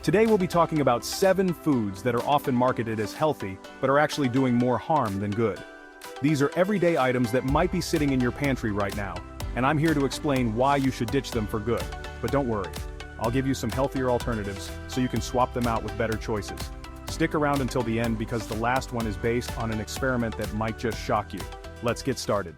Today we'll be talking about 7 foods that are often marketed as healthy, but are actually doing more harm than good. These are everyday items that might be sitting in your pantry right now, and I'm here to explain why you should ditch them for good. But don't worry, I'll give you some healthier alternatives so you can swap them out with better choices. Stick around until the end because the last one is based on an experiment that might just shock you. Let's get started.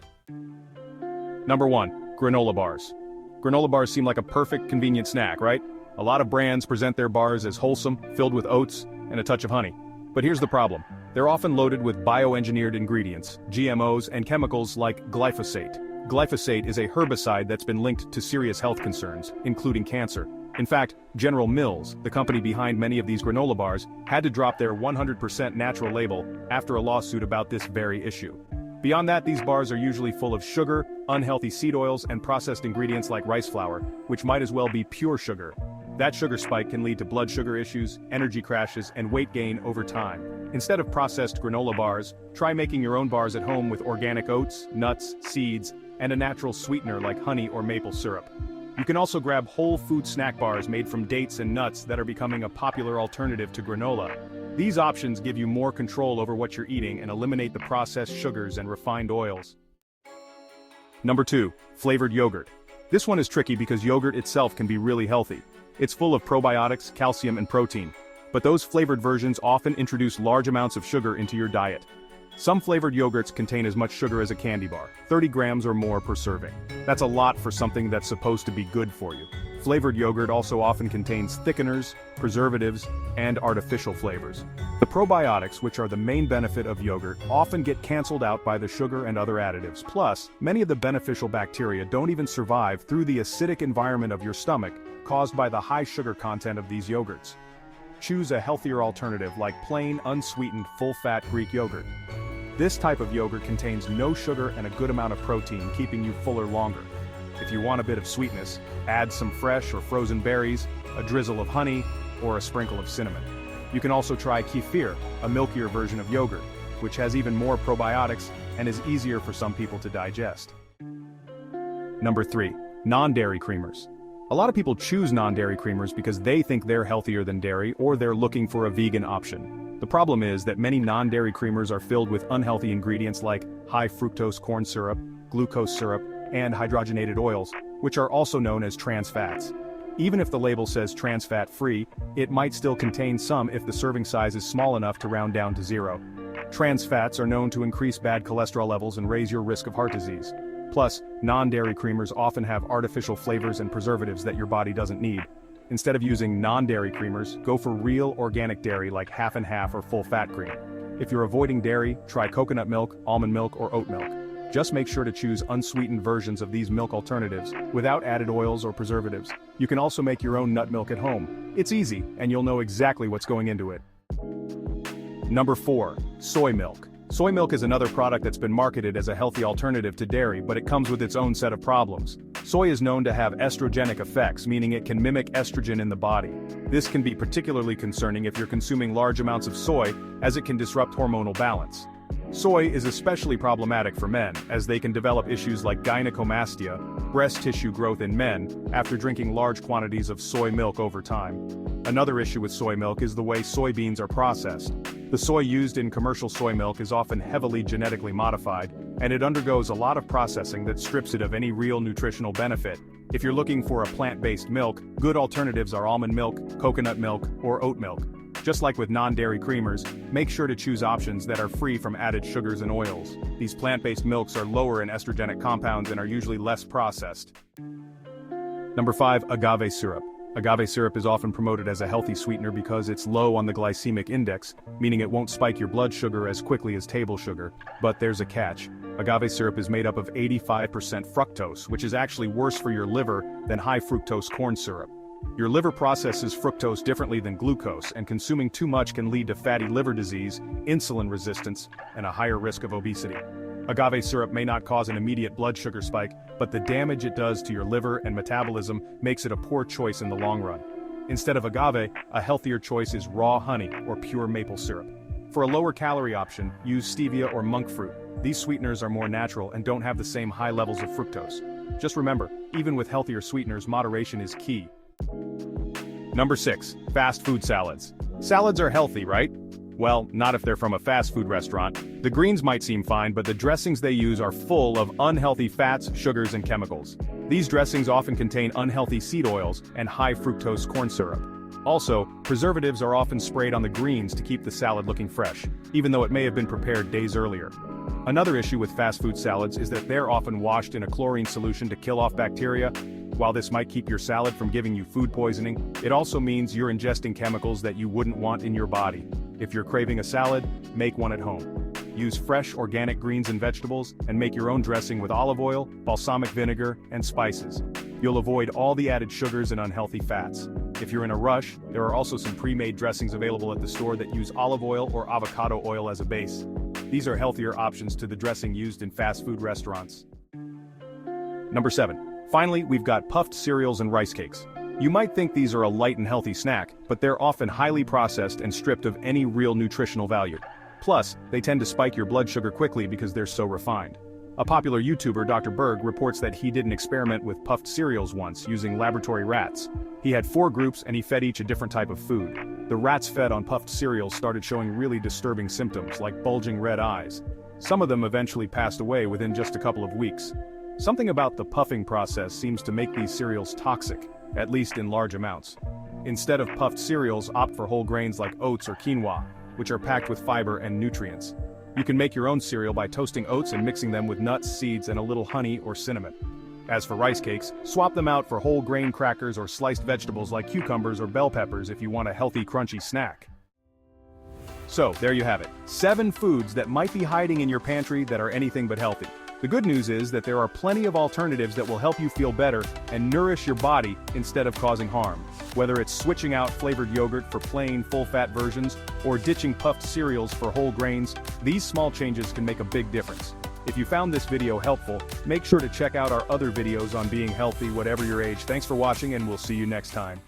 Number 1. Granola Bars. Granola bars seem like a perfect, convenient snack, right? A lot of brands present their bars as wholesome, filled with oats, and a touch of honey. But here's the problem. They're often loaded with bioengineered ingredients, GMOs, and chemicals like glyphosate. Glyphosate is a herbicide that's been linked to serious health concerns, including cancer. In fact, General Mills, the company behind many of these granola bars, had to drop their 100% natural label after a lawsuit about this very issue. Beyond that, these bars are usually full of sugar, unhealthy seed oils, and processed ingredients like rice flour, which might as well be pure sugar. That sugar spike can lead to blood sugar issues, energy crashes, and weight gain over time. Instead of processed granola bars, try making your own bars at home with organic oats, nuts, seeds, and a natural sweetener like honey or maple syrup. You can also grab whole food snack bars made from dates and nuts that are becoming a popular alternative to granola. These options give you more control over what you're eating and eliminate the processed sugars and refined oils. Number 2. Flavored yogurt. This one is tricky because yogurt itself can be really healthy. It's full of probiotics, calcium, and protein. But those flavored versions often introduce large amounts of sugar into your diet. Some flavored yogurts contain as much sugar as a candy bar, 30 grams or more per serving. That's a lot for something that's supposed to be good for you. Flavored yogurt also often contains thickeners, preservatives, and artificial flavors. The probiotics, which are the main benefit of yogurt, often get canceled out by the sugar and other additives. Plus, many of the beneficial bacteria don't even survive through the acidic environment of your stomach, caused by the high sugar content of these yogurts. Choose a healthier alternative like plain, unsweetened, full-fat Greek yogurt. This type of yogurt contains no sugar and a good amount of protein, keeping you fuller longer. If you want a bit of sweetness, add some fresh or frozen berries, a drizzle of honey, or a sprinkle of cinnamon. You can also try kefir, a milkier version of yogurt, which has even more probiotics and is easier for some people to digest. Number 3. Non-dairy creamers. A lot of people choose non-dairy creamers because they think they're healthier than dairy or they're looking for a vegan option. The problem is that many non-dairy creamers are filled with unhealthy ingredients like high fructose corn syrup, glucose syrup, and hydrogenated oils, which are also known as trans fats. Even if the label says trans fat free, it might still contain some if the serving size is small enough to round down to 0. Trans fats are known to increase bad cholesterol levels and raise your risk of heart disease. Plus, non-dairy creamers often have artificial flavors and preservatives that your body doesn't need. Instead of using non-dairy creamers, go for real organic dairy like half and half or full-fat cream. If you're avoiding dairy, try coconut milk, almond milk, or oat milk. Just make sure to choose unsweetened versions of these milk alternatives, without added oils or preservatives. You can also make your own nut milk at home. It's easy, and you'll know exactly what's going into it. Number 4. Soy milk. Soy milk is another product that's been marketed as a healthy alternative to dairy, but it comes with its own set of problems. Soy is known to have estrogenic effects, meaning it can mimic estrogen in the body. This can be particularly concerning if you're consuming large amounts of soy, as it can disrupt hormonal balance. Soy is especially problematic for men, as they can develop issues like gynecomastia, breast tissue growth in men, after drinking large quantities of soy milk over time. Another issue with soy milk is the way soybeans are processed. The soy used in commercial soy milk is often heavily genetically modified, and it undergoes a lot of processing that strips it of any real nutritional benefit. If you're looking for a plant-based milk, good alternatives are almond milk, coconut milk, or oat milk. Just like with non-dairy creamers, make sure to choose options that are free from added sugars and oils. These plant-based milks are lower in estrogenic compounds and are usually less processed. Number 5. Agave Syrup. Agave syrup is often promoted as a healthy sweetener because it's low on the glycemic index, meaning it won't spike your blood sugar as quickly as table sugar. But there's a catch. Agave syrup is made up of 85% fructose, which is actually worse for your liver than high fructose corn syrup. Your liver processes fructose differently than glucose, and consuming too much can lead to fatty liver disease, insulin resistance, and a higher risk of obesity. Agave syrup may not cause an immediate blood sugar spike, but the damage it does to your liver and metabolism makes it a poor choice in the long run. Instead of agave, a healthier choice is raw honey or pure maple syrup. For a lower calorie option, use stevia or monk fruit. These sweeteners are more natural and don't have the same high levels of fructose. Just remember, even with healthier sweeteners, moderation is key. Number 6. Fast food salads. Salads are healthy, right? Well, not if they're from a fast food restaurant. The greens might seem fine, but the dressings they use are full of unhealthy fats, sugars, and chemicals. These dressings often contain unhealthy seed oils and high fructose corn syrup. Also, preservatives are often sprayed on the greens to keep the salad looking fresh, even though it may have been prepared days earlier. Another issue with fast food salads is that they're often washed in a chlorine solution to kill off bacteria. While this might keep your salad from giving you food poisoning, it also means you're ingesting chemicals that you wouldn't want in your body. If you're craving a salad, make one at home. Use fresh organic greens and vegetables, and make your own dressing with olive oil, balsamic vinegar, and spices. You'll avoid all the added sugars and unhealthy fats. If you're in a rush, there are also some pre-made dressings available at the store that use olive oil or avocado oil as a base. These are healthier options to the dressing used in fast food restaurants. Number 7. Finally, we've got puffed cereals and rice cakes. You might think these are a light and healthy snack, but they're often highly processed and stripped of any real nutritional value. Plus, they tend to spike your blood sugar quickly because they're so refined. A popular YouTuber, Dr. Berg, reports that he did an experiment with puffed cereals once using laboratory rats. He had 4 groups and he fed each a different type of food. The rats fed on puffed cereals started showing really disturbing symptoms like bulging red eyes. Some of them eventually passed away within just a couple of weeks. Something about the puffing process seems to make these cereals toxic, at least in large amounts. Instead of puffed cereals, opt for whole grains like oats or quinoa, which are packed with fiber and nutrients. You can make your own cereal by toasting oats and mixing them with nuts, seeds, and a little honey or cinnamon. As for rice cakes, swap them out for whole grain crackers or sliced vegetables like cucumbers or bell peppers if you want a healthy, crunchy snack. So, there you have it. 7 foods that might be hiding in your pantry that are anything but healthy. The good news is that there are plenty of alternatives that will help you feel better and nourish your body instead of causing harm. Whether it's switching out flavored yogurt for plain, full-fat versions, or ditching puffed cereals for whole grains, these small changes can make a big difference. If you found this video helpful, make sure to check out our other videos on being healthy whatever your age. Thanks for watching, and we'll see you next time.